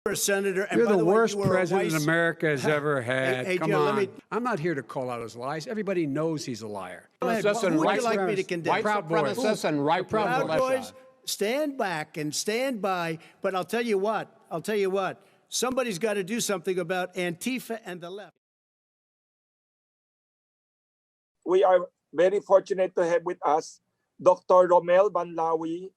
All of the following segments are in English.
Senator, and You're by the way, worst you were a president vice- America has ever had. Hey, Come Joe, on. let me- I'm not here to call out his lies. Everybody knows he's a liar. Go ahead. Supremacists and Who would you white like me to condemn? White Proud Boys. supremacists and right Proud militia. Boys, stand back and stand by. But I'll tell you what. Somebody's got to do something about Antifa and the left. We are very fortunate to have with us Dr. Rommel Banlaoi,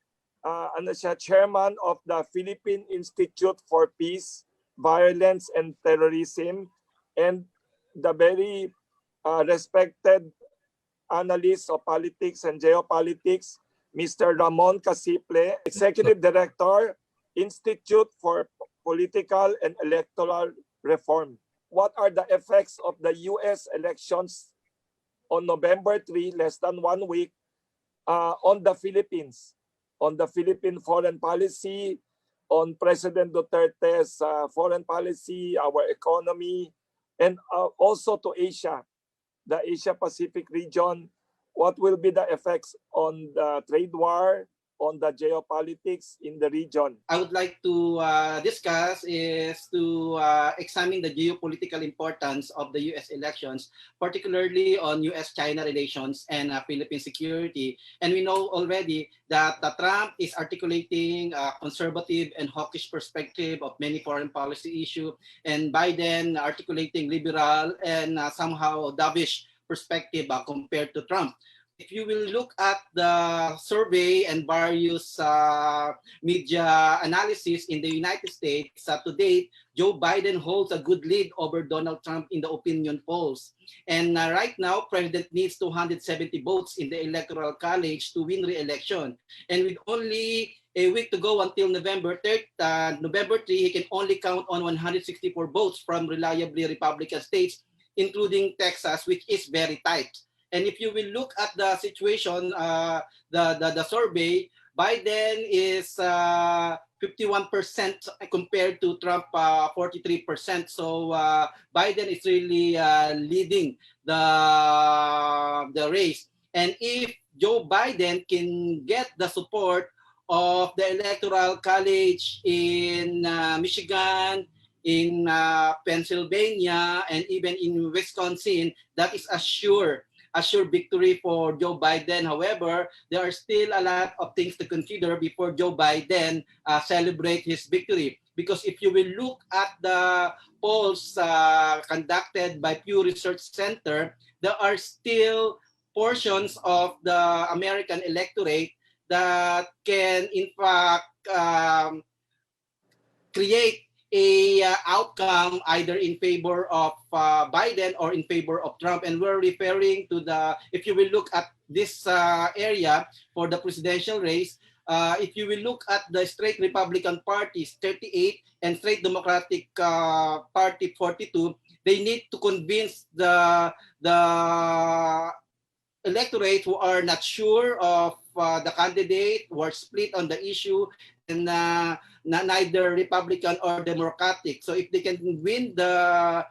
and siya chairman of the Philippine Institute for Peace, Violence, and Terrorism, and the very respected analyst of politics and geopolitics, Mr. Ramon Casiple, Executive Director, Institute for Political and Electoral Reform. What are the effects of the U.S. elections on November 3, less than 1 week, on the Philippines, on the Philippine foreign policy, on President Duterte's foreign policy, our economy, and also to Asia, the Asia-Pacific region? What will be the effects on the trade war, on the geopolitics in the region? I would like to discuss is to examine the geopolitical importance of the U.S. elections, particularly on U.S.-China relations and Philippine security. And we know already that Trump is articulating a conservative and hawkish perspective of many foreign policy issues, and Biden articulating liberal and somehow dovish perspective compared to Trump. If you will look at the survey and various media analysis in the United States, to date, Joe Biden holds a good lead over Donald Trump in the opinion polls. And right now, President needs 270 votes in the Electoral College to win re-election. And with only a week to go until November 3rd, November 3, he can only count on 164 votes from reliably Republican states, including Texas, which is very tight. And if you will look at the situation, the survey, Biden is 51% compared to Trump 43%. So Biden is really leading the race. And if Joe Biden can get the support of the Electoral College in Michigan, in Pennsylvania, and even in Wisconsin, that is a sure victory for Joe Biden. However, there are still a lot of things to consider before Joe Biden celebrate his victory. Because if you will look at the polls conducted by Pew Research Center, there are still portions of the American electorate that can, in fact, create a outcome either in favor of Biden or in favor of Trump. And we're referring to the, if you will look at this area for the presidential race, if you will look at the straight Republican parties, 38, and straight Democratic Party, 42, they need to convince the electorate who are not sure of the candidate, who are split on the issue, and neither Republican or Democratic. So if they can win the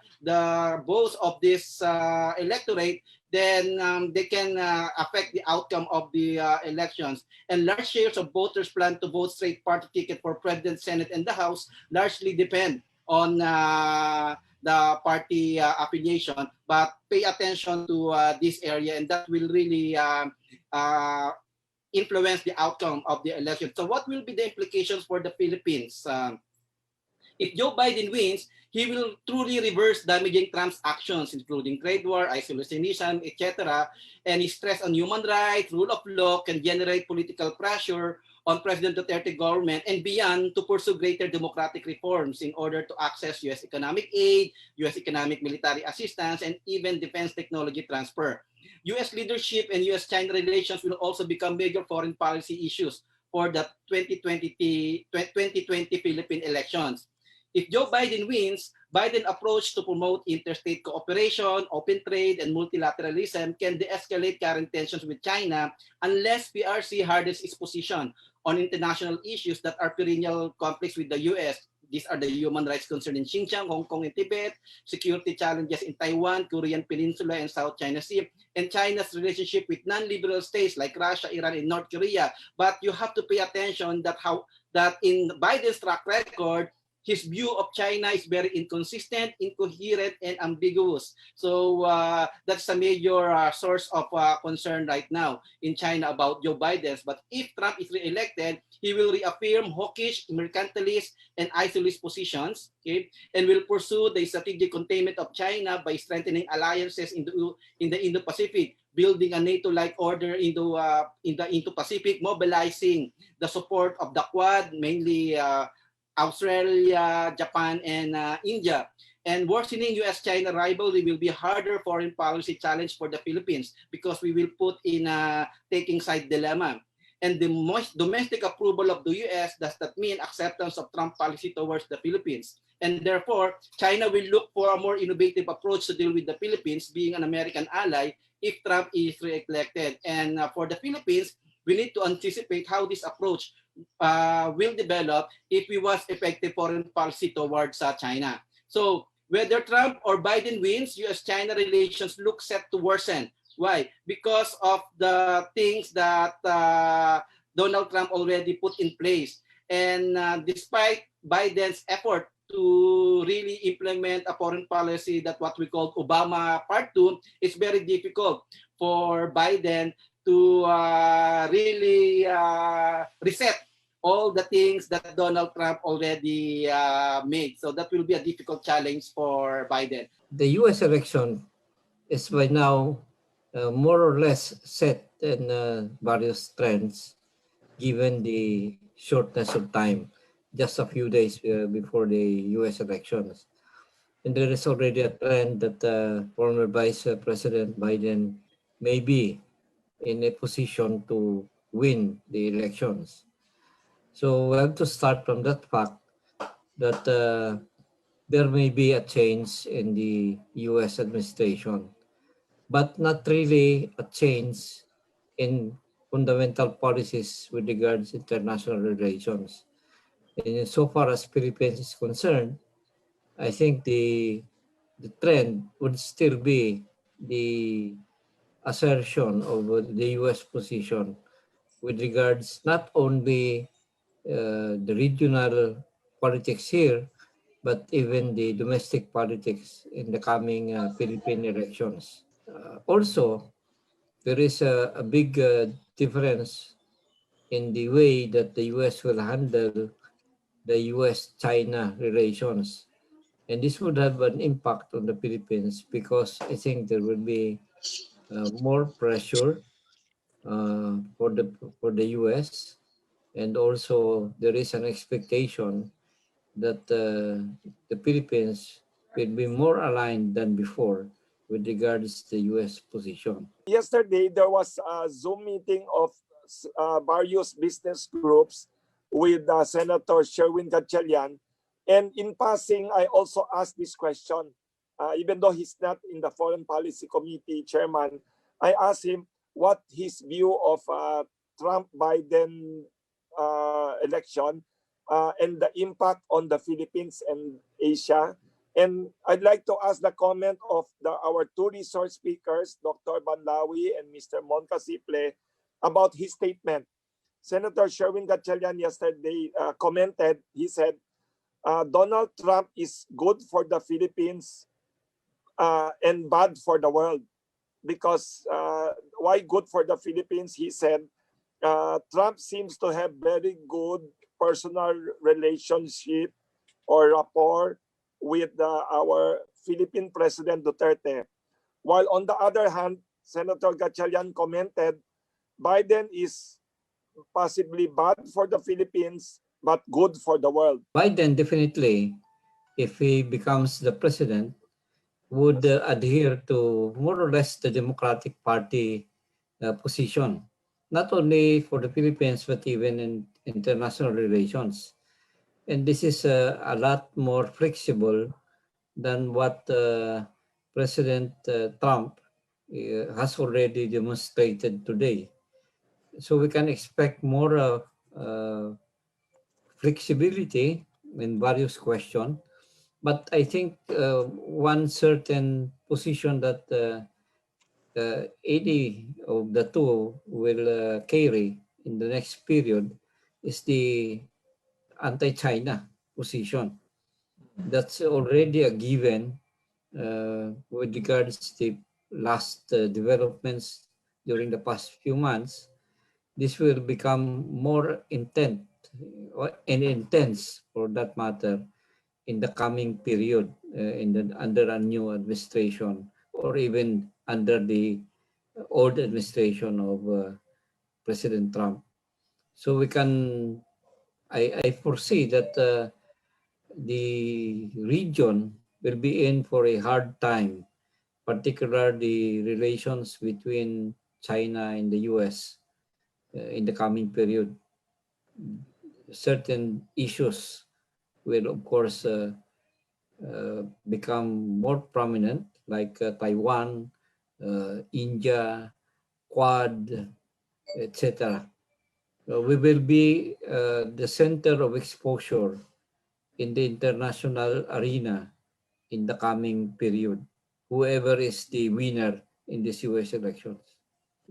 votes of this electorate, then they can affect the outcome of the elections. And large shares of voters plan to vote straight party ticket for President, Senate, and the House largely depend on the party affiliation. But pay attention to this area, and that will really influence the outcome of the election. So what will be the implications for the Philippines? If Joe Biden wins, he will truly reverse damaging Trump's actions, including trade war, isolationism, etc. And his stress on human rights, rule of law can generate political pressure on President Duterte government and beyond to pursue greater democratic reforms in order to access U.S. economic aid, U.S. economic military assistance, and even defense technology transfer. U.S. leadership and U.S.-China relations will also become major foreign policy issues for the 2020 Philippine elections. If Joe Biden wins, Biden's approach to promote interstate cooperation, open trade, and multilateralism can de-escalate current tensions with China unless PRC hardens its position on international issues that are perennial conflicts with the U.S. These are the human rights concerns in Xinjiang, Hong Kong, and Tibet, security challenges in Taiwan, Korean Peninsula, and South China Sea, and China's relationship with non-liberal states like Russia, Iran, and North Korea. But you have to pay attention that in Biden's track record, his view of China is very inconsistent, incoherent, and ambiguous. So that's a major source of concern right now in China about Joe Biden. But if Trump is re-elected, he will reaffirm hawkish, mercantilist, and isolationist positions, okay, and will pursue the strategic containment of China by strengthening alliances in the Indo-Pacific, building a NATO-like order in the Indo-Pacific, mobilizing the support of the Quad, mainly Australia, Japan, and India. And worsening U.S.-China rivalry will be a harder foreign policy challenge for the Philippines because we will put in a taking side dilemma. And the domestic approval of the U.S. does not mean acceptance of Trump policy towards the Philippines. And therefore, China will look for a more innovative approach to deal with the Philippines, being an American ally, if Trump is re-elected. And for the Philippines, we need to anticipate how this approach will develop if we want effective foreign policy towards China. So whether Trump or Biden wins, U.S.-China relations look set to worsen. Why? Because of the things that Donald Trump already put in place. And despite Biden's effort to really implement a foreign policy that what we call Obama Part 2, it's very difficult for Biden to really reset all the things that Donald Trump already made. So that will be a difficult challenge for Biden. The U.S. election is by now more or less set in various trends, given the shortness of time, just a few days before the U.S. elections. And there is already a trend that former Vice President Biden may be in a position to win the elections. So we have to start from that fact that there may be a change in the U.S. administration, but not really a change in fundamental policies with regards to international relations. And so far as Philippines is concerned, I think the trend would still be the assertion of the U.S. position with regards not only the regional politics here, but even the domestic politics in the coming Philippine elections. Also, there is a big difference in the way that the U.S. will handle the U.S.-China relations. And this would have an impact on the Philippines because I think there will be more pressure for the U.S. And also there is an expectation that the Philippines will be more aligned than before with regards to the U.S. position. Yesterday, there was a Zoom meeting of various business groups with Senator Sherwin Gatchalian. And in passing, I also asked this question. Even though he's not in the Foreign Policy Committee chairman, I asked him what his view of Trump-Biden election and the impact on the Philippines and Asia. And I'd like to ask the comment of our two resource speakers, Dr. Banlaoi and Mr. Casiple, about his statement. Senator Sherwin Gatchalian yesterday commented, he said, Donald Trump is good for the Philippines and bad for the world. Because why good for the Philippines? He said, Trump seems to have very good personal relationship or rapport with our Philippine President Duterte. While on the other hand, Senator Gatchalian commented, Biden is possibly bad for the Philippines, but good for the world. Biden definitely, if he becomes the president, would adhere to more or less the Democratic Party position, not only for the Philippines, but even in international relations. And this is a lot more flexible than what President Trump has already demonstrated today. So we can expect more flexibility in various questions. But I think one certain position that any of the two will carry in the next period is the anti-China position. that's already a given with regards to last developments during the past few months. This will become more and intense, for that matter, in the coming period under a new administration, or even under the old administration of President Trump. So I foresee that the region will be in for a hard time, particularly the relations between China and the US in the coming period. Certain issues will, of course, become more prominent, like Taiwan, India, Quad, etc. We will be the center of exposure in the international arena in the coming period, whoever is the winner in this US elections.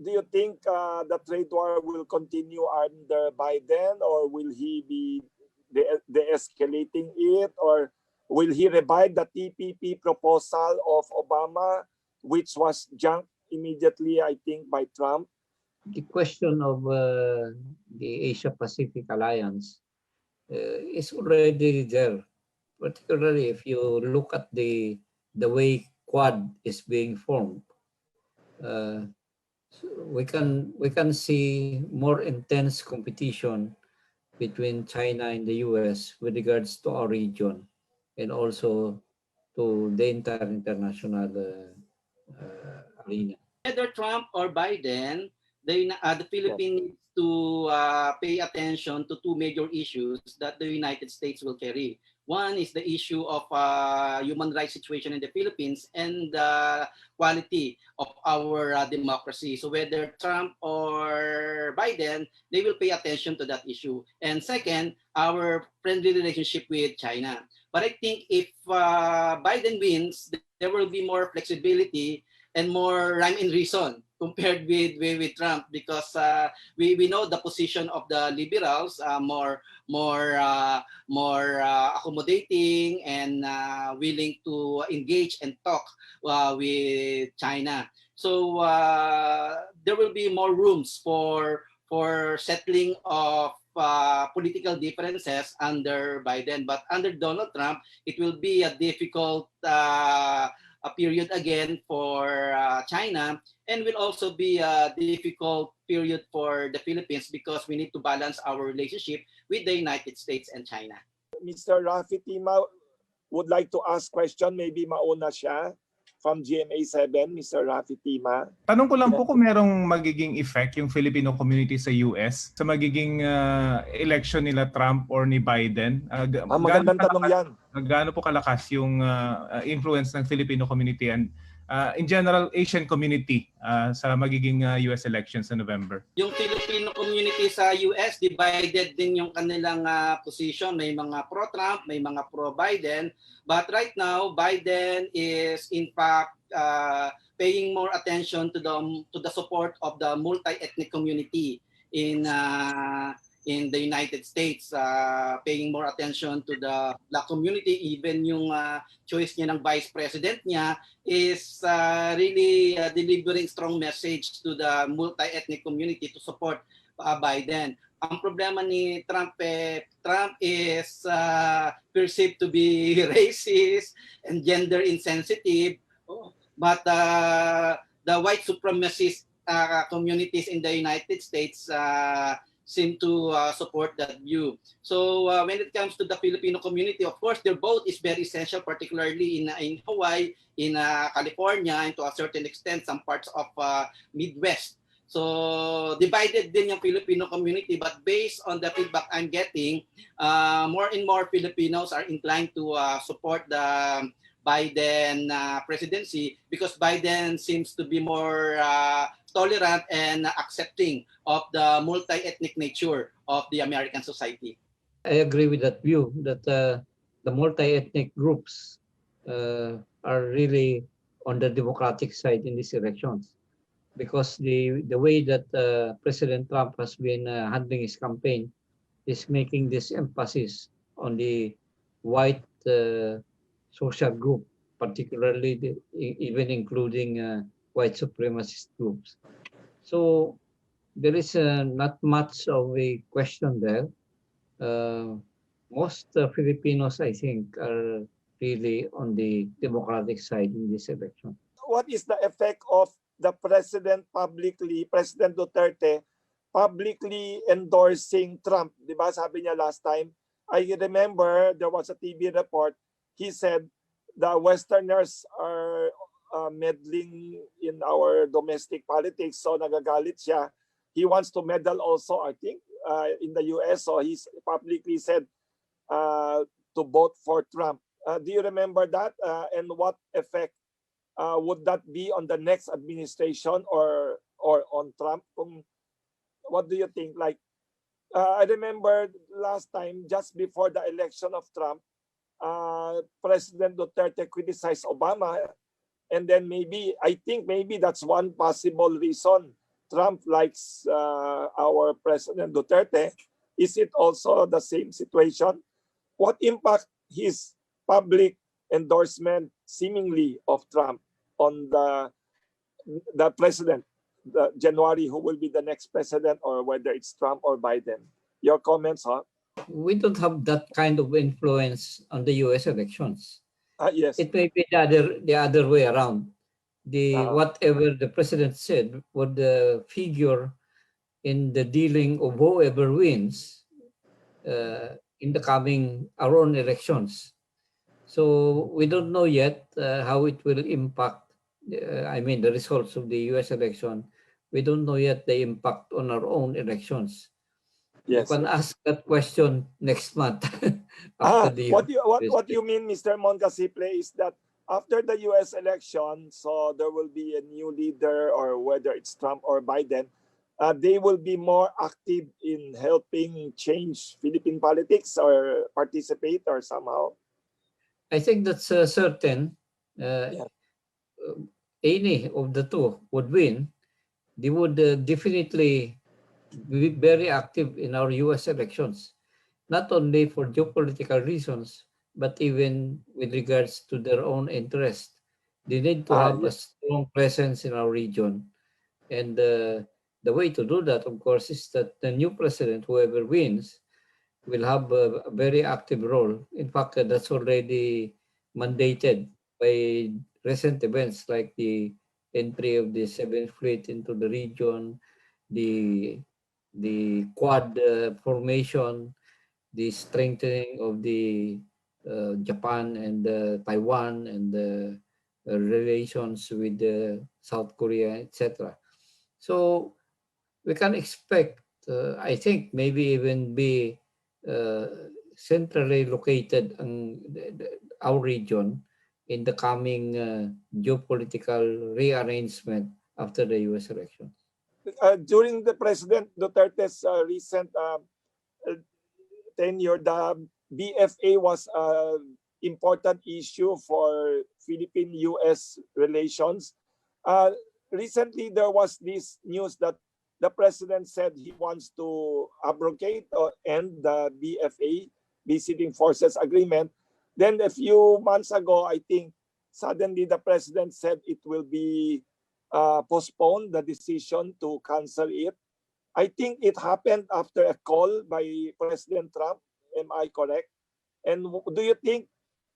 Do you think the trade war will continue under Biden, or will he be de-escalating it, or will he revive the TPP proposal of Obama, which was junked immediately, I think, by Trump? The question of the Asia-Pacific Alliance is already there, particularly if you look at the way Quad is being formed. Uh, we can see more intense competition between China and the US with regards to our region, and also to the entire international arena. Whether Trump or Biden, the Philippines needs to pay attention to two major issues that the United States will carry. One is the issue of human rights situation in the Philippines and the quality of our democracy. So whether Trump or Biden, they will pay attention to that issue. And second, our friendly relationship with China. But I think if Biden wins, there will be more flexibility and more rhyme and reason compared with Trump, because we know the position of the liberals, more accommodating and willing to engage and talk with China. So there will be more rooms for settling of political differences under Biden, but under Donald Trump, it will be a difficult a period again for China, and will also be a difficult period for the Philippines because we need to balance our relationship with the United States and China. Mr. Rafi Tima would like to ask question. Maybe mauna siya from GMA7, Mr. Rafi Tima. Tanong ko lang po kung merong magiging effect yung Filipino community sa US sa magiging election nila Trump or ni Biden. Magandang tanong yan. Gaano po kalakas yung influence ng Filipino community and in general Asian community sa magiging US elections sa November? Yung Filipino community sa US, divided din yung kanilang position. May mga pro-Trump, may mga pro-Biden. But right now, Biden is in fact paying more attention to the support of the multi-ethnic community in the United States, paying more attention to the Black community. Even yung choice niya ng vice president niya is really delivering strong message to the multi-ethnic community to support Biden. Ang problema ni Trump, Trump is perceived to be racist and gender insensitive, but the white supremacist communities in the United States seem to support that view. So when it comes to the Filipino community, of course, their vote is very essential, particularly in Hawaii, in California, and to a certain extent, some parts of Midwest. So divided din yung Filipino community, but based on the feedback I'm getting, more and more Filipinos are inclined to support the Biden presidency, because Biden seems to be more tolerant and accepting of the multi-ethnic nature of the American society. I agree with that view that the multi-ethnic groups are really on the Democratic side in these elections, because the way that President Trump has been handling his campaign is making this emphasis on the white social group, particularly even including white supremacist groups. So there is not much of a question there. Most Filipinos, I think, are really on the Democratic side in this election. What is the effect of the President Duterte, publicly endorsing Trump? Di ba sabi niya last time? I remember there was a TV report. He said the Westerners are meddling in our domestic politics, so nagagalit siya. He wants to meddle also, I think, in the US. So he's publicly said to vote for Trump. Do you remember that? And what effect would that be on the next administration or on Trump? What do you think? Like, I remember last time, just before the election of Trump, President Duterte criticized Obama, and then I think maybe that's one possible reason Trump likes our President Duterte. Is it also the same situation? What impact his public endorsement seemingly of Trump on the president, January, who will be the next president, or whether it's Trump or Biden? Your comments, huh? We don't have that kind of influence on the US elections. Yes. It may be the other way around. Whatever the president said would figure in the dealing of whoever wins in the coming our own elections. So we don't know yet how it will impact. The results of the U.S. election. We don't know yet the impact on our own elections. Yes. You can ask that question next month. After what you mean, Mr. Casiple, is that after the U.S. election, so there will be a new leader, or whether it's Trump or Biden, they will be more active in helping change Philippine politics or participate or somehow? I think that's certain. Any of the two would win. They would definitely be very active in our U.S. elections, not only for geopolitical reasons, but even with regards to their own interest. They need to have a strong presence in our region. And the way to do that, of course, is that the new president, whoever wins, will have a very active role. In fact, that's already mandated by recent events like the entry of the 7th Fleet into the region, the Quad formation, the strengthening of the Japan and Taiwan, and the relations with South Korea, etc. So we can expect, I think, maybe even be centrally located in our region in the coming geopolitical rearrangement after the U.S. elections. During the President Duterte's recent tenure, the BFA was an important issue for Philippine-U.S. relations. Recently, there was this news that the president said he wants to abrogate or end the BFA, Visiting Forces Agreement. Then a few months ago, I think, suddenly the president said it will be postponed, the decision to cancel it. I think it happened after a call by President Trump. Am I correct? And do you think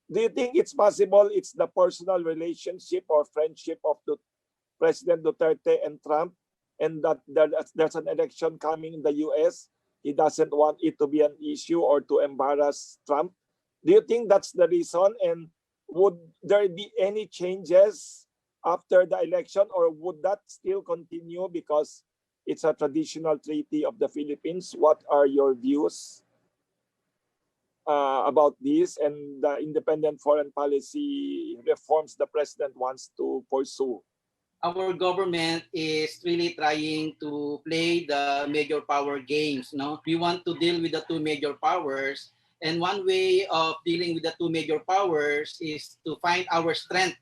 it's possible it's the personal relationship or friendship of the President Duterte and Trump, and that there's an election coming in the US? He doesn't want it to be an issue or to embarrass Trump. Do you think that's the reason? And would there be any changes after the election, or would that still continue because it's a traditional treaty of the Philippines? What are your views about this and the independent foreign policy reforms the president wants to pursue? Our government is really trying to play the major power games. No, we want to deal with the two major powers, and one way of dealing with the two major powers is to find our strength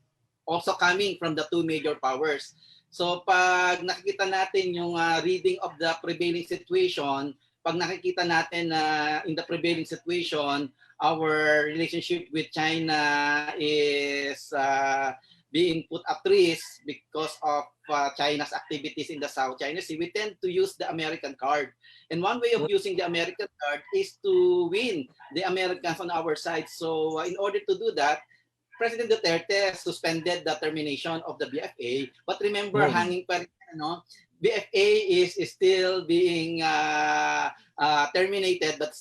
also coming from the two major powers. So pag nakikita natin yung reading of the prevailing situation, pag nakikita natin na in the prevailing situation, our relationship with China is being put at risk because of China's activities in the South China Sea, we tend to use the American card. And one way of using the American card is to win the Americans on our side. So in order to do that, President Duterte suspended the termination of the BFA. But remember, hanging pa rin, BFA is still being terminated, but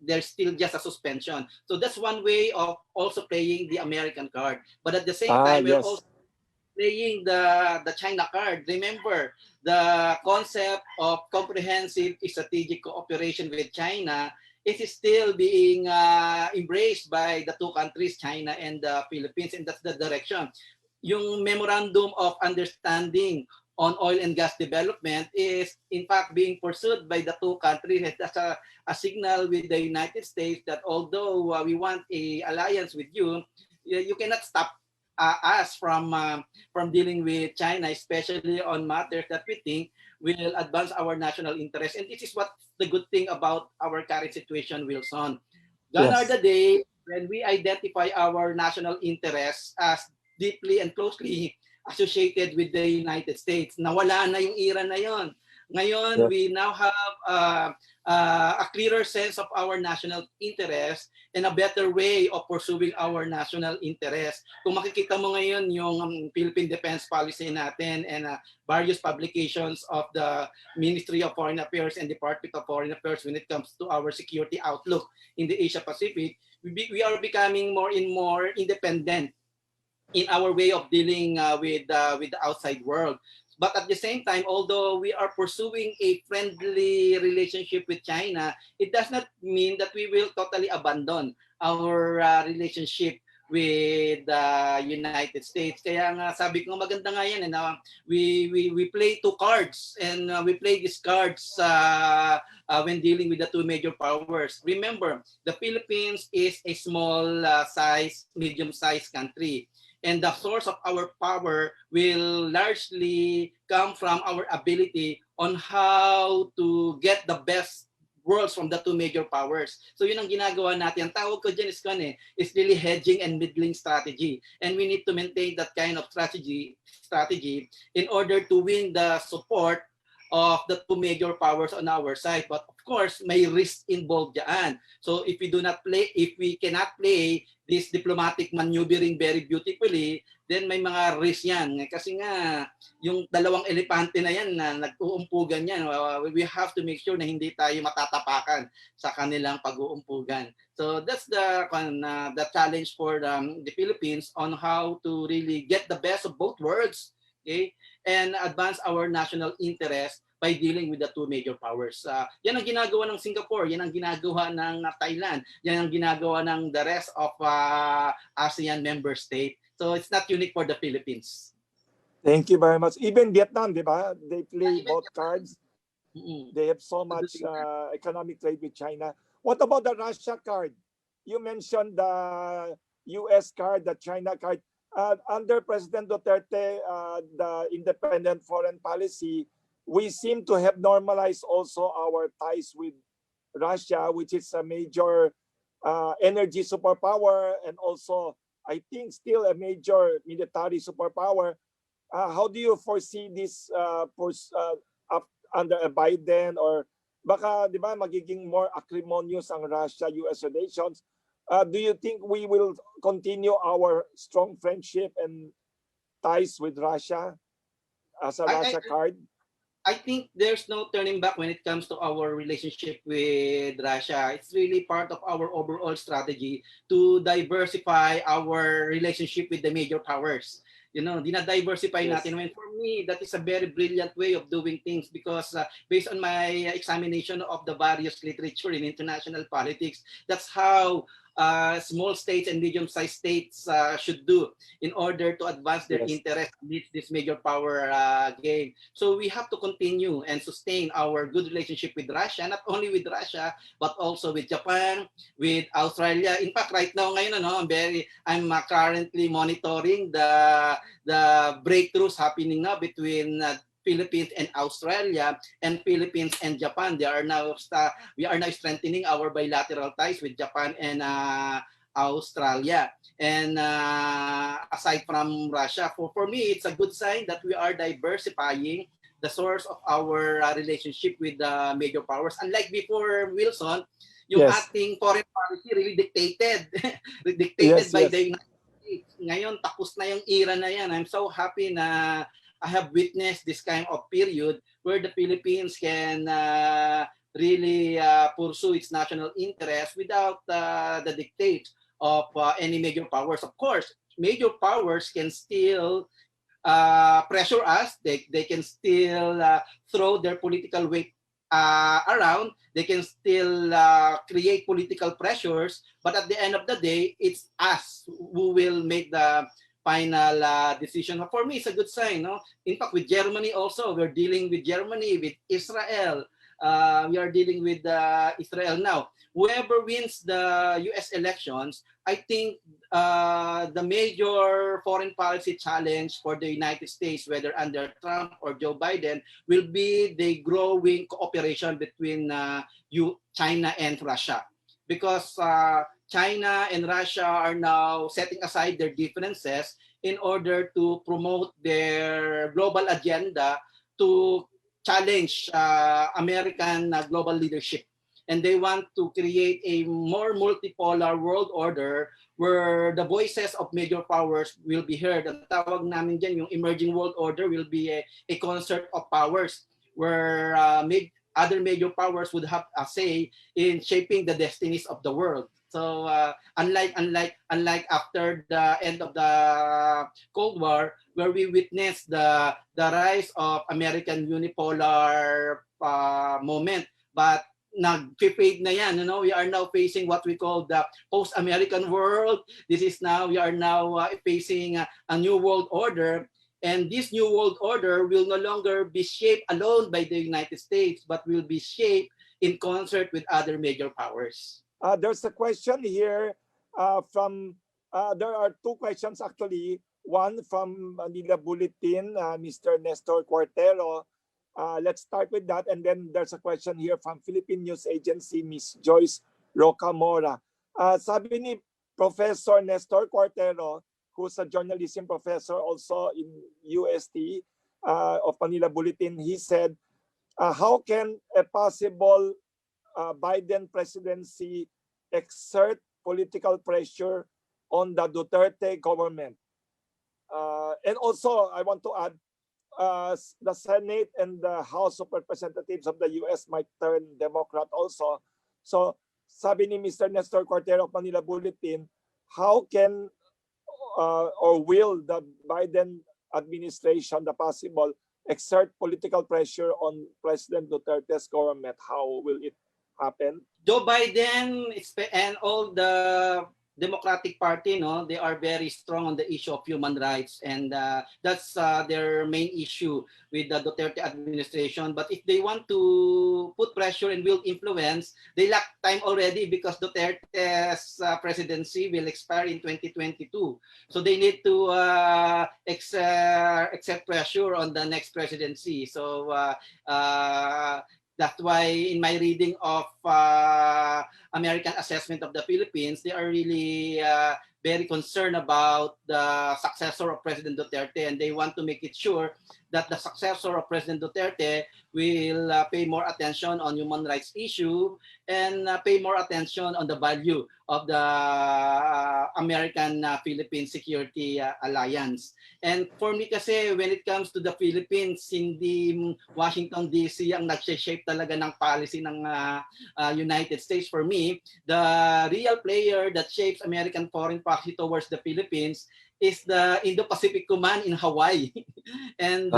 there's still just a suspension. So that's one way of also playing the American card. But at the same time, we're also playing the China card. Remember, the concept of comprehensive strategic cooperation with China is still being embraced by the two countries, China and the Philippines, and that's the direction. Yung Memorandum of Understanding on Oil and Gas Development is in fact being pursued by the two countries. That's a signal with the United States that although we want a alliance with you, you cannot stop us from dealing with China, especially on matters that we think will advance our national interest. And this is what the good thing about our current situation, Wilson. Gone are the days when we identify our national interests as deeply and closely associated with the United States. Nawala na yung era na yon. Ngayon, we now have a clearer sense of our national interest and a better way of pursuing our national interest. Kung makikita mo ngayon yung Philippine Defense Policy natin and various publications of the Ministry of Foreign Affairs and Department of Foreign Affairs when it comes to our security outlook in the Asia Pacific, we are becoming more and more independent in our way of dealing with the outside world. But at the same time, although we are pursuing a friendly relationship with China, it does not mean that we will totally abandon our relationship with the United States. Kaya nga sabi ko maganda nga yan, we play two cards and we play these cards when dealing with the two major powers. Remember, the Philippines is a small size, medium-sized country. And the source of our power will largely come from our ability on how to get the best worlds from the two major powers. So yun ang ginagawa natin. Ang tawag ko dyan is really hedging and middling strategy. And we need to maintain that kind of strategy in order to win the support of the two major powers on our side. But of course, may risk involved dyan. So if we cannot play this diplomatic maneuvering very beautifully, then may mga risk yan. Kasi nga, yung dalawang elepante na yan na nag-uumpugan yan, we have to make sure na hindi tayo matatapakan sa kanilang pag-uumpugan. So that's the challenge for the Philippines on how to really get the best of both worlds, okay, and advance our national interest by dealing with the two major powers. Yan ang ginagawa ng Singapore, yan ang ginagawa ng Thailand, yan ang ginagawa ng the rest of ASEAN member state. So it's not unique for the Philippines. Thank you very much. Even Vietnam, di ba? They play both cards. They have so much economic trade with China. What about the Russia card? You mentioned the US card, the China card. Under President Duterte, the independent foreign policy, we seem to have normalized also our ties with Russia, which is a major energy superpower and also, I think, still a major military superpower. How do you foresee this under a Biden, or baka, di ba, magiging more acrimonious ang Russia-US relations? Do you think we will continue our strong friendship and ties with Russia as a Russia card? I think there's no turning back when it comes to our relationship with Russia. It's really part of our overall strategy to diversify our relationship with the major powers. Dina-diversify natin. And for me, that is a very brilliant way of doing things because based on my examination of the various literature in international politics, that's how small states and medium-sized states should do in order to advance their interest in this major power game. So we have to continue and sustain our good relationship with Russia, not only with Russia, but also with Japan, with Australia. In fact, right now, ngayon, I'm currently monitoring the breakthroughs happening now between Philippines and Australia and Philippines and Japan. We are now strengthening our bilateral ties with Japan and Australia. And aside from Russia, for me, it's a good sign that we are diversifying the source of our relationship with the major powers. Unlike before, Wilson, yung Yes. ating foreign policy really dictated Yes, by yes. the United States. Ngayon, tapos na yung era na yan. I'm so happy na I have witnessed this kind of period where the Philippines can really pursue its national interest without the dictate of any major powers. Of course, major powers can still pressure us. They can still throw their political weight around. They can still create political pressures, but at the end of the day, it's us who will make the final decision. For me, it's a good sign. No? In fact, with Germany also, we're dealing with Germany, with Israel. We are dealing with Israel now. Whoever wins the U.S. elections, I think the major foreign policy challenge for the United States, whether under Trump or Joe Biden, will be the growing cooperation between China and Russia. Because China and Russia are now setting aside their differences in order to promote their global agenda to challenge American global leadership. And they want to create a more multipolar world order where the voices of major powers will be heard. Ang tawag namin dyan, yung emerging world order will be a concert of powers where other major powers would have a say in shaping the destinies of the world. So unlike after the end of the Cold War, where we witnessed the rise of American unipolar moment, but nag-fade na yan. We are now facing what we call the post-American world. We are now facing a new world order. And this new world order will no longer be shaped alone by the United States, but will be shaped in concert with other major powers. There's a question here there are two questions actually. One from Manila Bulletin, Mr. Nestor Cuartero. Let's start with that. And then there's a question here from Philippine News Agency, Ms. Joyce Rocamora. Sabi ni Professor Nestor Cuartero, who's a journalism professor also in UST of Manila Bulletin, he said, how can a possible Biden presidency exert political pressure on the Duterte government? And also, I want to add, the Senate and the House of Representatives of the U.S. might turn Democrat also. So, sabi ni Mr. Nestor Cuartero of Manila Bulletin, how can or will the Biden administration, the possible, exert political pressure on President Duterte's government? How will it happen? Joe Biden and all the Democratic Party, they are very strong on the issue of human rights, and that's their main issue with the Duterte administration. But if they want to put pressure and build influence, they lack time already because Duterte's presidency will expire in 2022. So they need to exert pressure on the next presidency. So that's why in my reading of American assessment of the Philippines, they are really very concerned about the successor of President Duterte, and they want to make it sure that the successor of President Duterte will pay more attention on human rights issue and pay more attention on the value of the American-Philippine Security Alliance. And for me kasi, when it comes to the Philippines, hindi Washington DC ang nag-shape talaga ng policy ng United States. For me, the real player that shapes American foreign policy towards the Philippines is the Indo-Pacific Command in Hawaii. And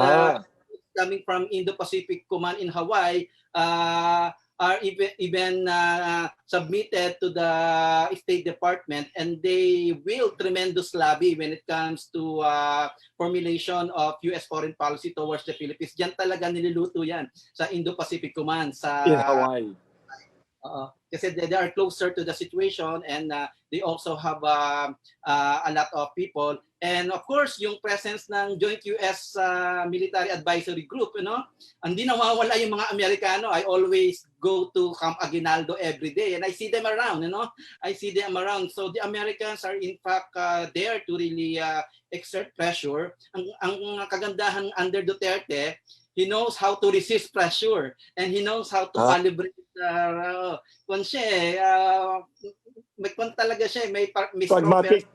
coming from Indo-Pacific Command in Hawaii are even submitted to the State Department, and they will tremendous lobby when it comes to formulation of U.S. foreign policy towards the Philippines. Diyan talaga niluluto yan sa Indo-Pacific Command. In Hawaii. Kasi they are closer to the situation, and they also have a lot of people. And of course, yung presence ng Joint US Military Advisory Group, hindi nawawala yung mga Amerikano. I always go to Camp Aguinaldo every day and I see them around, I see them around. So the Americans are in fact there to really exert pressure. Ang kagandahan under Duterte, he knows how to resist pressure and he knows how to calibrate kung siya may kung talaga siya may Pragmatic.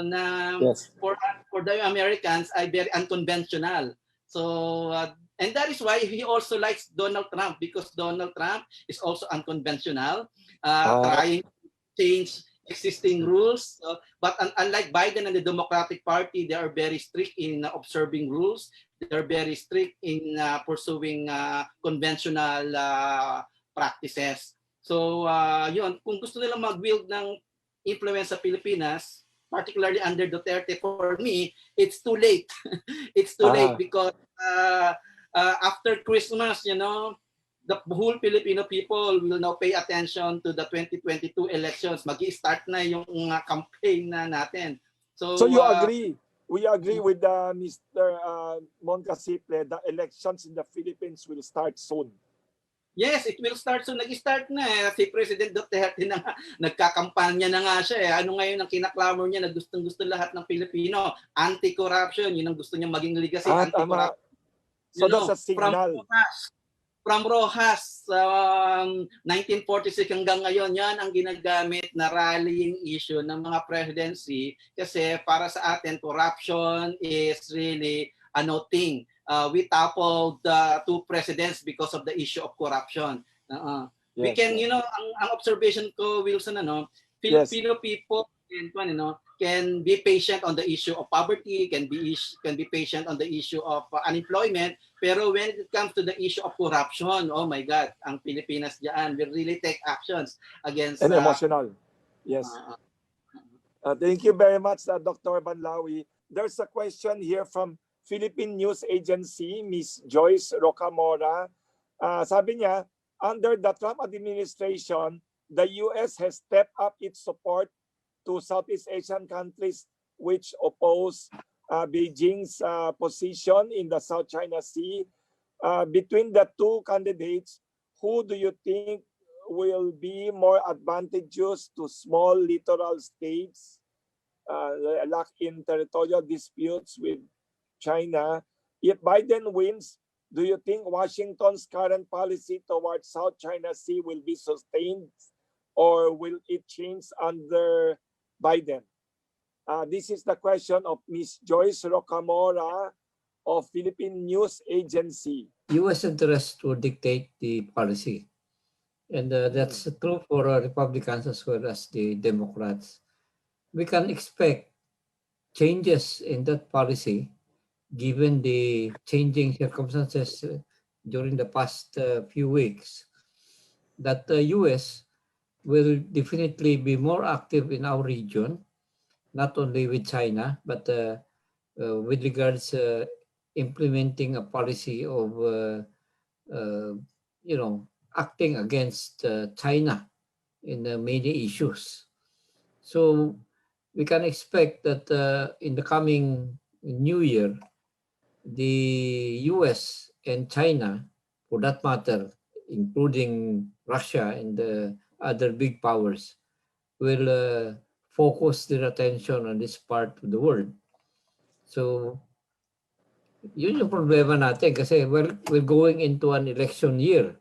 na Yes. for the Americans ay very unconventional. So and that is why he also likes Donald Trump, because Donald Trump is also unconventional, trying to change existing rules. But unlike Biden and the Democratic Party, they are very strict in observing rules. They are very strict in pursuing conventional practices. So yun, kung gusto nilang mag-wield ng influence sa Pilipinas, particularly under Duterte, for me, it's too late. It's too late because after Christmas, the whole Filipino people will now pay attention to the 2022 elections. Mag-i-start na yung campaign na natin. So you agree? We agree with Mr. Mon Casiple, the elections in the Philippines will start soon. Yes, it will start soon. Nag-start na Si President Duterte na nagkakampanya na nga siya Ano ngayon ang kinaklamor niya na gustong-gusto lahat ng Pilipino? Anti-corruption. Yun ang gusto niya maging legacy. Anti-corruption. So that's a signal. From Rojas, 1946 hanggang ngayon, yan ang ginagamit na rallying issue ng mga presidency. Kasi para sa atin, corruption is really a no thing. We toppled two presidents because of the issue of corruption. We can, ang observation ko, Wilson, Filipino people can be patient on the issue of poverty, can be patient on the issue of unemployment, pero when it comes to the issue of corruption, oh my God, ang Pilipinas diyan will really take actions against and emotional. Yes. Thank you very much, Dr. Banlaoi. There's a question here from Philippine News Agency, Ms. Joyce Rocamora. Sabi niya, under the Trump administration, the US has stepped up its support to Southeast Asian countries which oppose Beijing's position in the South China Sea. Between the two candidates, who do you think will be more advantageous to small littoral states locked in territorial disputes with China? If Biden wins, do you think Washington's current policy towards South China Sea will be sustained, or will it change under Biden? This is the question of Ms. Joyce Rocamora of Philippine News Agency. U.S. interest will dictate the policy. And that's true for Republicans as well as the Democrats. We can expect changes in that policy given the changing circumstances during the past few weeks, that the U.S. will definitely be more active in our region, not only with China, but with regards implementing a policy of, acting against China in many issues. So we can expect that in the coming new year, the US and China, for that matter, including Russia and the other big powers, will focus their attention on this part of the world. So, yun yung problema natin kasi we're going into an election year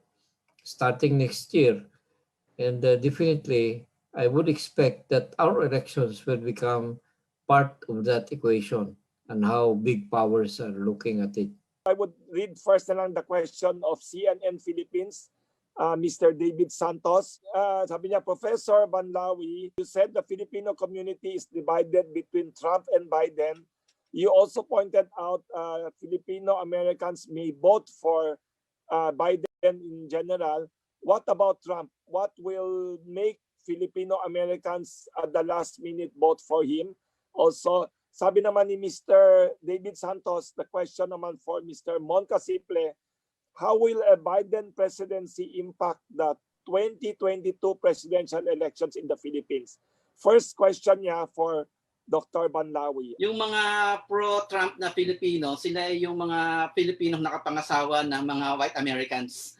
starting next year. And definitely, I would expect that our elections will become part of that equation and how big powers are looking at it. I would read first along the question of CNN Philippines, Mr. David Santos. Sabi niya, Professor Banlaoi, you said the Filipino community is divided between Trump and Biden. You also pointed out Filipino Americans may vote for Biden in general. What about Trump? What will make Filipino Americans at the last minute vote for him? Also, sabi naman ni Mr. David Santos, the question naman for Mr. Mon Casiple, how will a Biden presidency impact the 2022 presidential elections in the Philippines? First question niya for Dr. Banlaoi. Yung mga pro-Trump na Filipino, sila yung mga Pilipinong nakapangasawa ng mga white Americans.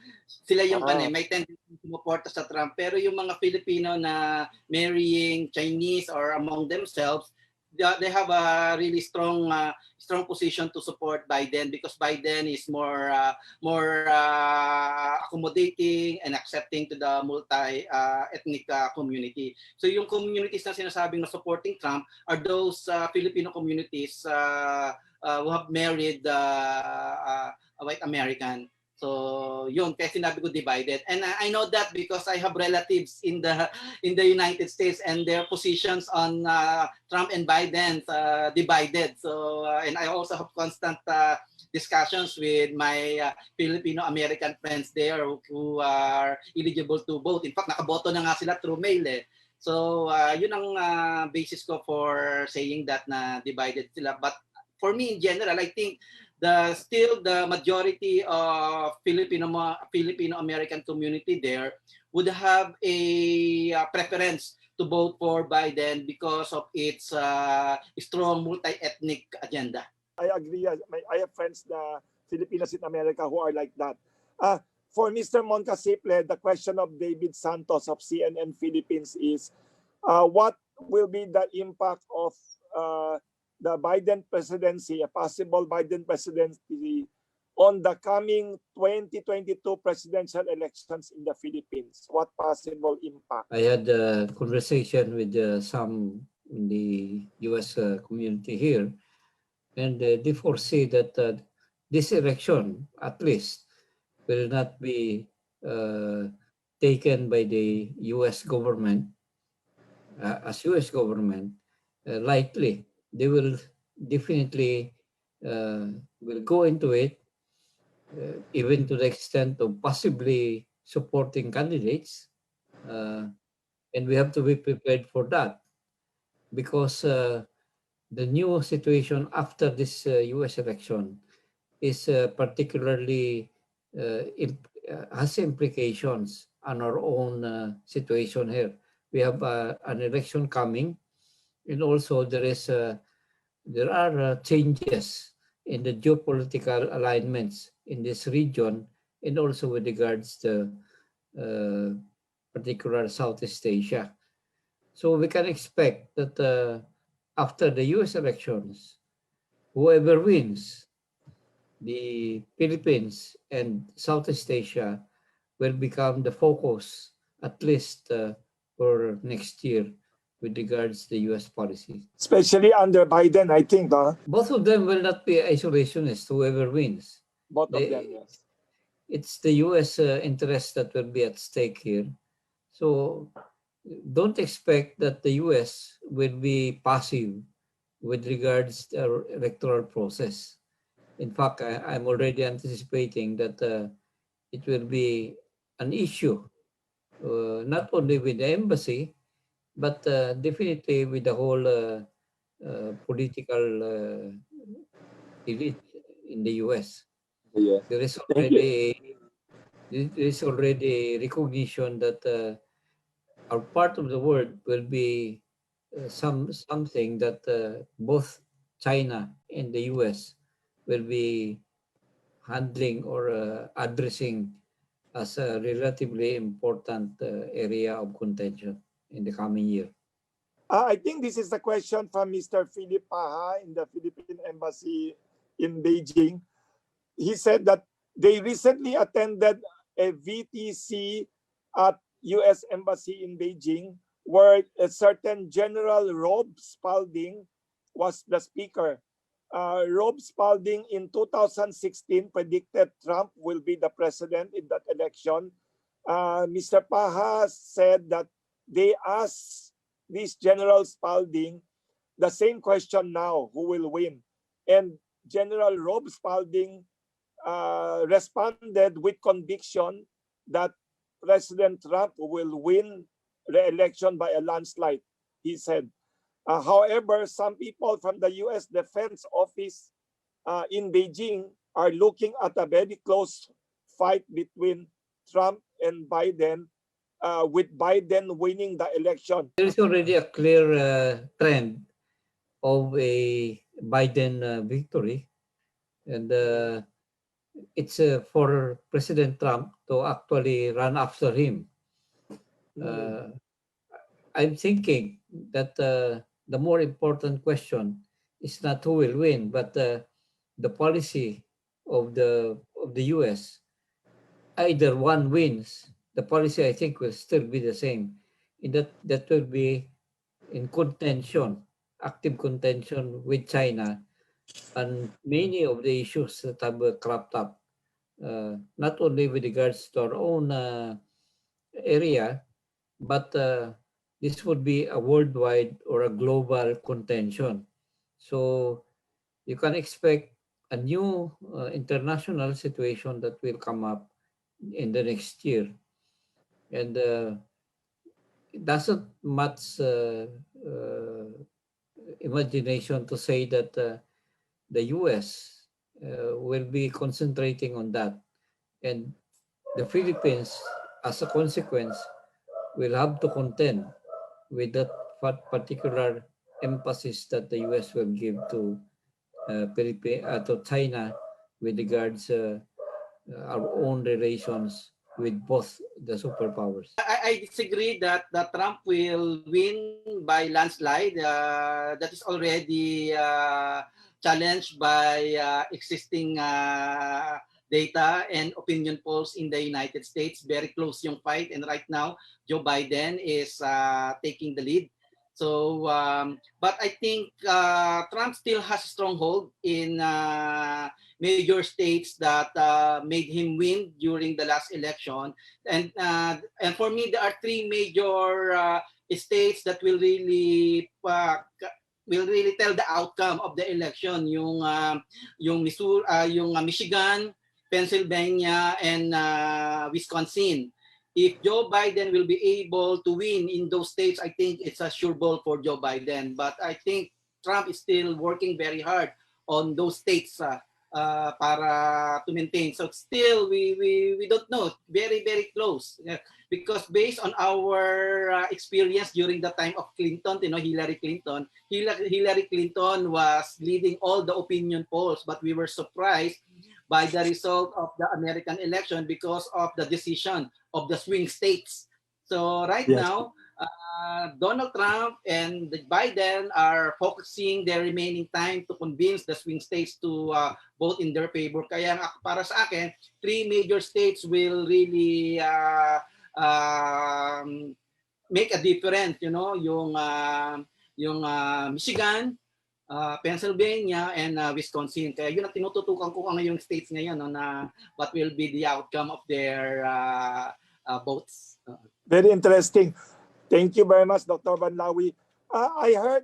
Sila yung may tendency sumuporta sa Trump. Pero yung mga Filipino na marrying Chinese or among themselves, they have a really strong position to support Biden because Biden is more accommodating and accepting to the multi-ethnic community. So yung communities na sinasabing na supporting Trump are those Filipino communities who have married a white American. So yun, kaya sinabi ko divided. And I know that because I have relatives in the United States and their positions on Trump and Biden divided. So and I also have constant discussions with my Filipino-American friends there who are eligible to vote. In fact, nakaboto na nga sila through mail eh. So yun ang basis ko for saying that na divided sila. But for me in general, I think still the majority of Filipino-American community there would have a preference to vote for Biden because of its strong multi-ethnic agenda. I agree. I have friends na Filipinos in America who are like that. For Mr. Mon Casiple, the question of David Santos of CNN Philippines is, what will be the impact of the Biden presidency, a possible Biden presidency, on the coming 2022 presidential elections in the Philippines? What possible impact? I had a conversation with some in the US community here, and they foresee that this election, at least, will not be taken by the US government as US government lightly. They will definitely will go into it, even to the extent of possibly supporting candidates, and we have to be prepared for that because the new situation after this US election is particularly has implications on our own situation here. We have an election coming, and also there are changes in the geopolitical alignments in this region, and also with regards to particular Southeast Asia. So we can expect that after the US elections, whoever wins, the Philippines and Southeast Asia will become the focus, at least for next year, with regards to the US policy. Especially under Biden, I think. Both of them will not be isolationists, whoever wins. Both of them, yes. It's the US interest that will be at stake here. So don't expect that the US will be passive with regards to our electoral process. In fact, I'm already anticipating that it will be an issue, not only with the embassy, but definitely with the whole political elite in the US. Yes. There is already recognition that our part of the world will be something that both China and the US will be handling or addressing as a relatively important area of contention in the coming year. I think this is a question from Mr. Philip Paha in the Philippine Embassy in Beijing. He said that they recently attended a VTC at U.S. Embassy in Beijing, where a certain General Rob Spalding was the speaker. Rob Spalding in 2016 predicted Trump will be the president in that election. Mr. Paha said that they asked this General Spalding the same question now, who will win? And General Rob Spalding responded with conviction that President Trump will win re-election by a landslide, he said. However, some people from the U.S. Defense Office in Beijing are looking at a very close fight between Trump and Biden with Biden winning the election? There is already a clear trend of a Biden victory, and it's for President Trump to actually run after him. I'm thinking that the more important question is not who will win, but the policy of the U.S. Either one wins, the policy I think will still be the same. In that will be in contention, active contention with China, and many of the issues that have cropped up, not only with regards to our own area, but this would be a worldwide or a global contention. So you can expect a new international situation that will come up in the next year. And it doesn't much imagination to say that the US will be concentrating on that. And the Philippines, as a consequence, will have to contend with that particular emphasis that the US will give to to China with regards our own relations with both the superpowers. I disagree that Trump will win by landslide. That is already challenged by existing data and opinion polls in the United States. Very close yung fight, and right now Joe Biden is taking the lead. So, but I think Trump still has a stronghold in major states that made him win during the last election. And for me, there are three major states that will really tell the outcome of the election. Yung Missouri, yung Michigan, Pennsylvania, and Wisconsin. If Joe Biden will be able to win in those states, I think it's a sure ball for Joe Biden. But I think Trump is still working very hard on those states para to maintain. So still, we don't know. Very, very close. Yeah. Because based on our experience during the time of Clinton, Hillary Clinton was leading all the opinion polls, but we were surprised by the result of the American election because of the decision of the swing states. So right now, Donald Trump and Biden are focusing their remaining time to convince the swing states to vote in their favor. Kaya para sa akin, three major states will really make a difference. Yung Michigan, Pennsylvania, and Wisconsin. Kaya yun ang tinututukan ko ngayong states ngayon na what will be the outcome of their votes. Very interesting. Thank you very much, Dr. Banlaoi. I heard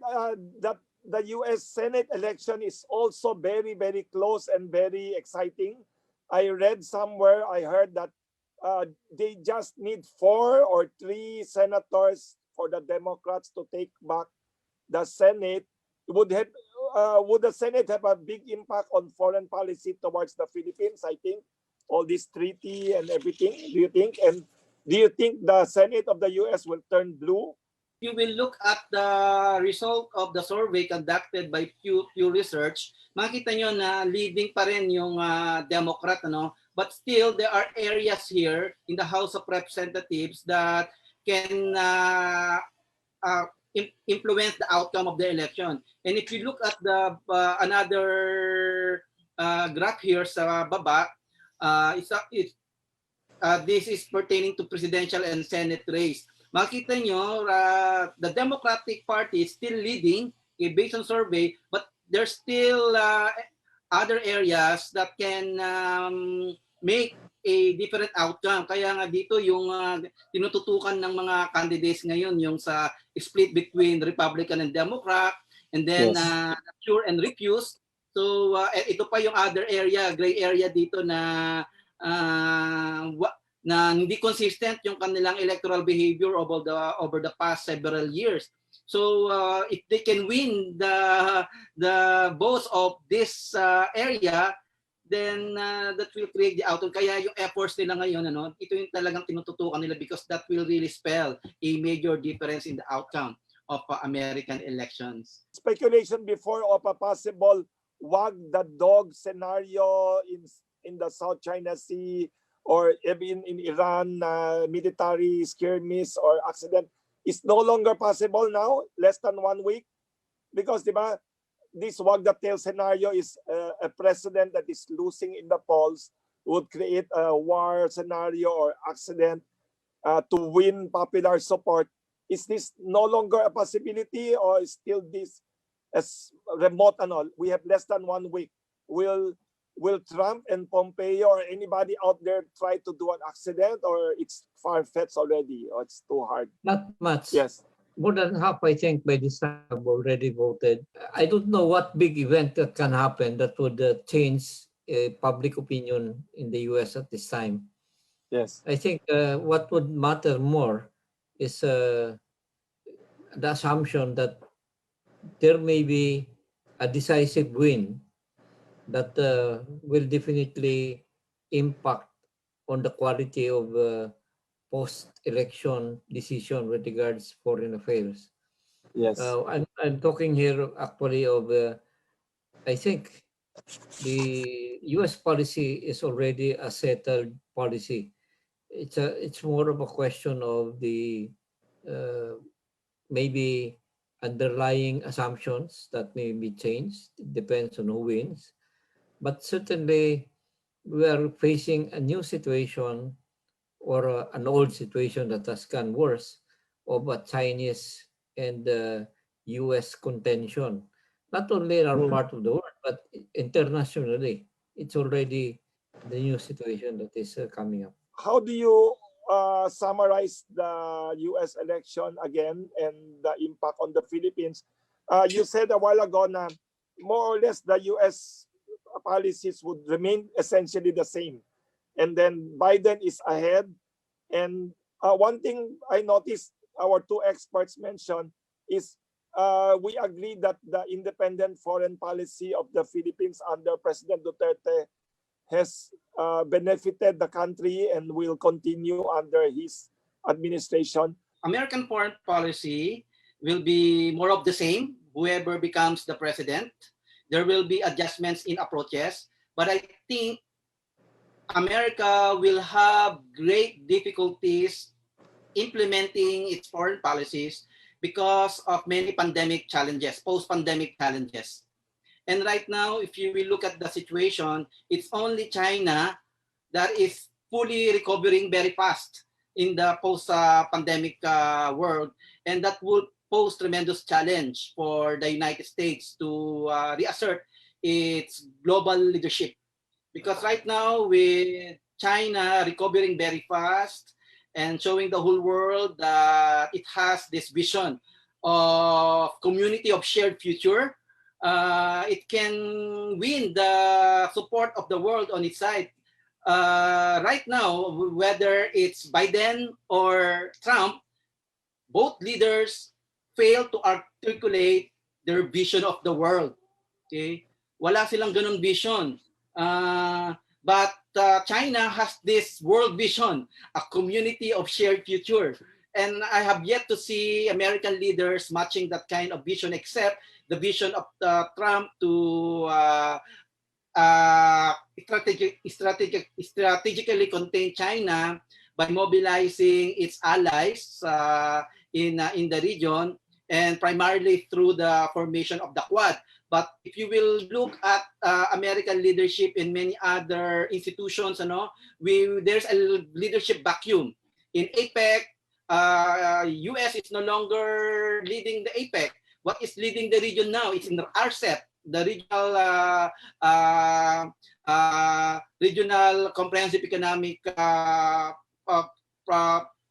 that the U.S. Senate election is also very, very close and very exciting. I read somewhere, I heard that they just need 4 or 3 senators for the Democrats to take back the Senate. Would the Senate have a big impact on foreign policy towards the Philippines? I think all this treaty and everything. Do you think? And do you think the Senate of the U.S. will turn blue? You will look at the result of the survey conducted by Pew Research, makita nyo na leading pa rin yung Democrat, but still there are areas here in the House of Representatives that can influence the outcome of the election. And if you look at the another graph here sa baba, this is pertaining to presidential and Senate race. Makita nyo, the Democratic Party is still leading based on survey, but there's still other areas that can make a different outcome. Kaya nga dito yung tinututukan ng mga candidates ngayon, yung sa split between Republican and Democrat, and then sure and refuse. So ito pa yung other area, gray area dito na hindi consistent yung kanilang electoral behavior over the past several years. So if they can win the votes of this area, then that will create the outcome. Kaya yung efforts nila ngayon, ito yung talagang tinututukan nila because that will really spell a major difference in the outcome of American elections. Speculation before of a possible wag the dog scenario in the South China Sea or even in Iran, military skirmish or accident is no longer possible now, less than 1 week. Because, di ba, this wag the tail scenario is a president that is losing in the polls would create a war scenario or accident to win popular support. Is this no longer a possibility, or is still this as remote and all? We have less than 1 week. Will Trump and Pompeo or anybody out there try to do an accident, or it's far-fetched already, or it's too hard? Not much. Yes. More than half, I think, by this time have already voted. I don't know what big event that can happen that would change public opinion in the US at this time. Yes. I think what would matter more is the assumption that there may be a decisive win that will definitely impact on the quality of post-election decision with regards foreign affairs. Yes. I'm talking here actually of, I think the U.S. policy is already a settled policy. It's more of a question of the maybe underlying assumptions that may be changed. It depends on who wins. But certainly we are facing a new situation or an old situation that has gone worse of a Chinese and U.S. contention, not only in our part of the world, but internationally. It's already the new situation that is coming up. How do you summarize the U.S. election again and the impact on the Philippines? You said a while ago na more or less the U.S. policies would remain essentially the same. And then Biden is ahead. And one thing I noticed our two experts mentioned is we agree that the independent foreign policy of the Philippines under President Duterte has benefited the country and will continue under his administration. American foreign policy will be more of the same, whoever becomes the president. There will be adjustments in approaches, but I think America will have great difficulties implementing its foreign policies because of many pandemic challenges, post-pandemic challenges. And right now, if you will look at the situation, it's only China that is fully recovering very fast in the post-pandemic world. And that will pose tremendous challenge for the United States to reassert its global leadership. Because right now, with China recovering very fast and showing the whole world that it has this vision of community of shared future, it can win the support of the world on its side. Right now, whether it's Biden or Trump, both leaders fail to articulate their vision of the world. Okay? Wala silang ganun vision. But China has this world vision, a community of shared future. And I have yet to see American leaders matching that kind of vision, except the vision of Trump to strategically contain China by mobilizing its allies in the region, and primarily through the formation of the Quad. But if you will look at American leadership in many other institutions, there's a leadership vacuum. In APEC, US is no longer leading the APEC. What is leading the region now? It's in the RCEP, the regional comprehensive economic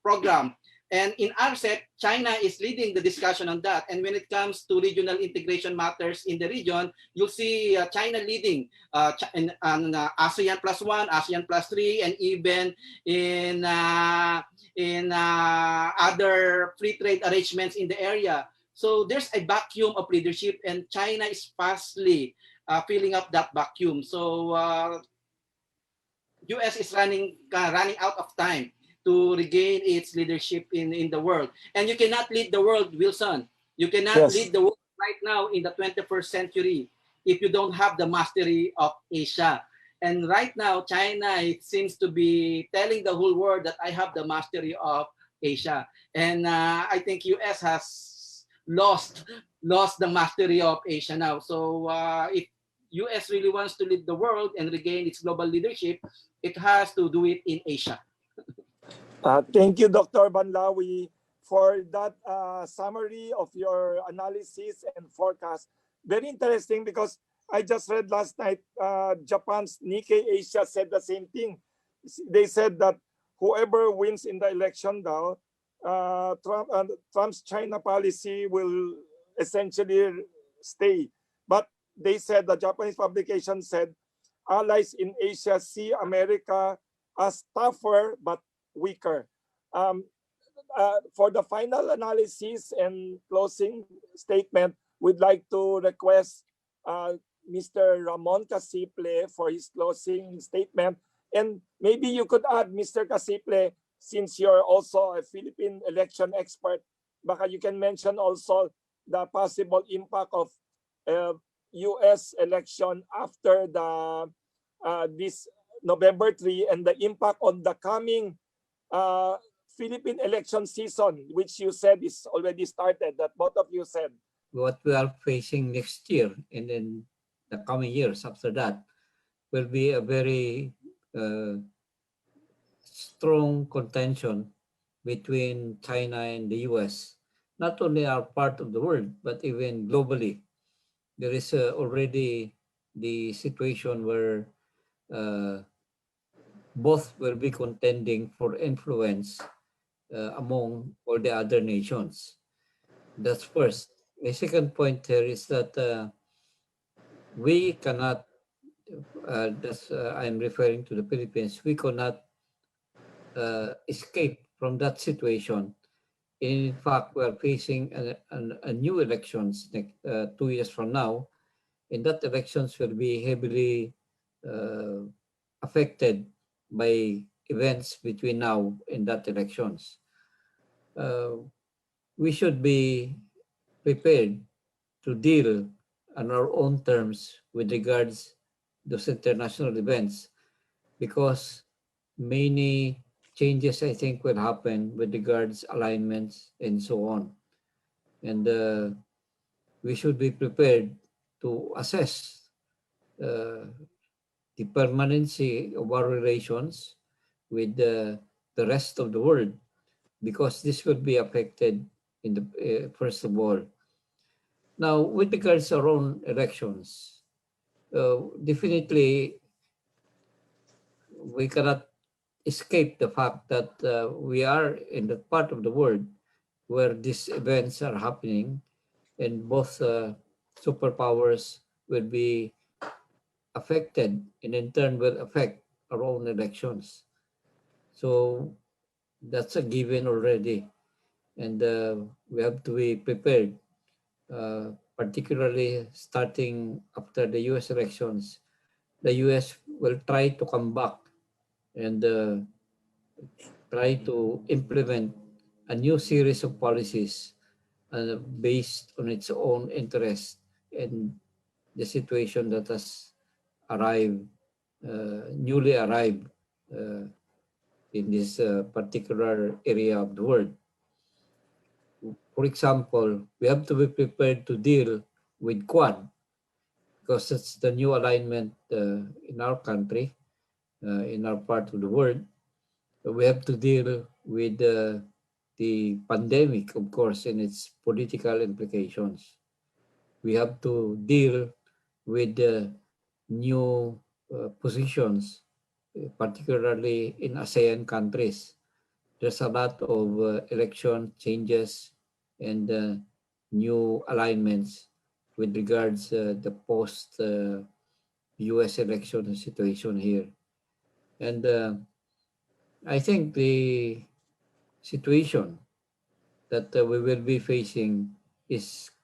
program. And in RCEP, China is leading the discussion on that. And when it comes to regional integration matters in the region, you'll see China leading in ASEAN +1, ASEAN +3, and even in other free trade arrangements in the area. So there's a vacuum of leadership, and China is fastly filling up that vacuum. So US is running out of time to regain its leadership in the world. And you cannot lead the world, Wilson. You cannot Yes. lead the world right now in the 21st century if you don't have the mastery of Asia. And right now, China, it seems to be telling the whole world that I have the mastery of Asia. And I think US has lost the mastery of Asia now. So if US really wants to lead the world and regain its global leadership, it has to do it in Asia. Thank you, Dr. Banlaoi, for that summary of your analysis and forecast. Very interesting because I just read last night, Japan's Nikkei Asia said the same thing. They said that whoever wins in the election now, Trump's China policy will essentially stay. But they said, the Japanese publication said, allies in Asia see America as tougher but weaker. For the final analysis and closing statement, we'd like to request Mr. Ramon Casiple for his closing statement. And maybe you could add, Mr. Casiple, since you're also a Philippine election expert, baka you can mention also the possible impact of U.S. election after the this November 3 and the impact on the coming Philippine election season, which you said is already started, that both of you said. What we are facing next year and then the coming years after that will be a very strong contention between China and the US, not only our part of the world, but even globally. There is already the situation where both will be contending for influence among all the other nations. That's first. The second point here is that we cannot, I'm referring to the Philippines, we cannot escape from that situation. In fact, we are facing a new elections 2 years from now, and that elections will be heavily affected by events between now and that elections. We should be prepared to deal on our own terms with regards to those international events, because many changes I think will happen with regards alignments and so on. And we should be prepared to assess the permanency of our relations with the rest of the world, because this will be affected in the first of all. Now, with regards to our own elections, definitely we cannot escape the fact that we are in the part of the world where these events are happening, and both superpowers will be affected and in turn will affect our own elections. So that's a given already, and we have to be prepared, particularly starting after the US elections. The US will try to come back and try to implement a new series of policies based on its own interest and the situation that has arrived, newly arrived in this particular area of the world. For example, we have to be prepared to deal with Quad, because it's the new alignment in our country, in our part of the world. We have to deal with the pandemic, of course, and its political implications. We have to deal with the new positions, particularly in ASEAN countries. There's a lot of election changes and new alignments with regards the post US election situation here. And I think the situation that we will be facing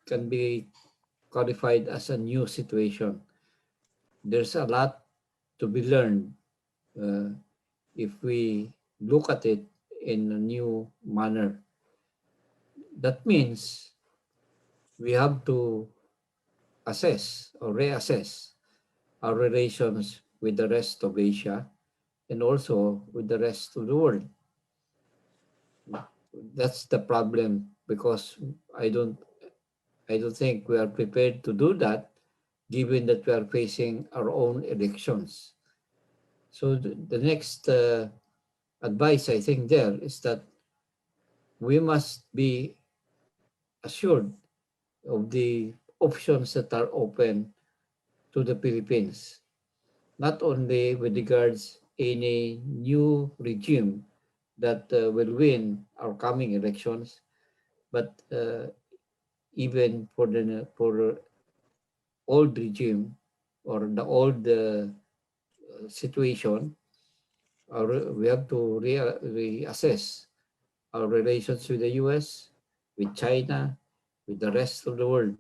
can be qualified as a new situation. there's a lot to be learned if we look at it in a new manner. That means we have to assess or reassess our relations with the rest of Asia and also with the rest of the world. That's the problem, because I don't think we are prepared to do that, given that we are facing our own elections. So the next advice I think there is that we must be assured of the options that are open to the Philippines, not only with regards any new regime that will win our coming elections, but even for old regime or the old situation, we have to reassess our relations with the US, with China, with the rest of the world.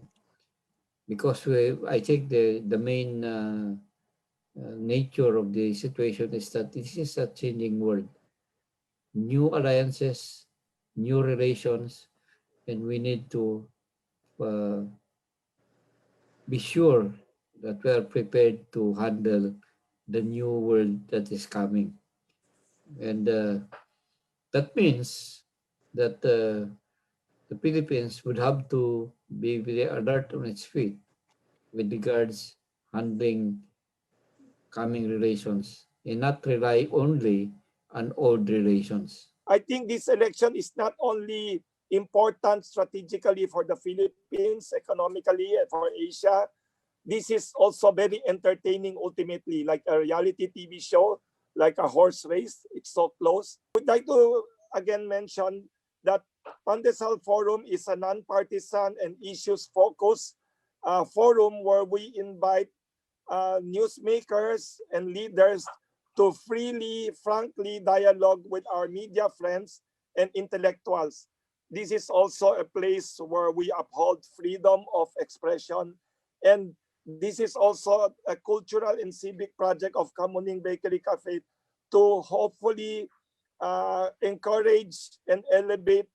Because I think the main nature of the situation is that this is a changing world. New alliances, new relations, and we need to uh, be sure that we are prepared to handle the new world that is coming. And that means that the Philippines would have to be very alert on its feet with regards handling coming relations and not rely only on old relations. I think this election is not only important strategically for the Philippines, economically, and for Asia. This is also very entertaining ultimately, like a reality TV show, like a horse race. It's so close. We'd like to again mention that Pandesal Forum is a non-partisan and issues-focused forum where we invite newsmakers and leaders to freely, frankly dialogue with our media friends and intellectuals. This is also a place where we uphold freedom of expression, and this is also a cultural and civic project of Kamuning Bakery Cafe to hopefully encourage and elevate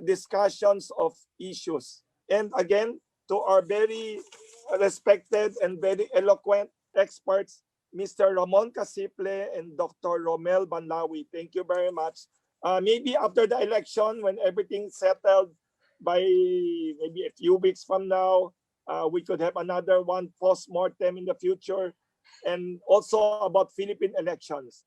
discussions of issues. And again, to our very respected and very eloquent experts, Mr. Ramon Casiple and Dr. Rommel Banlaoi. Thank you very much. Maybe after the election, when everything's settled, by maybe a few weeks from now, we could have another one post-mortem in the future, and also about Philippine elections.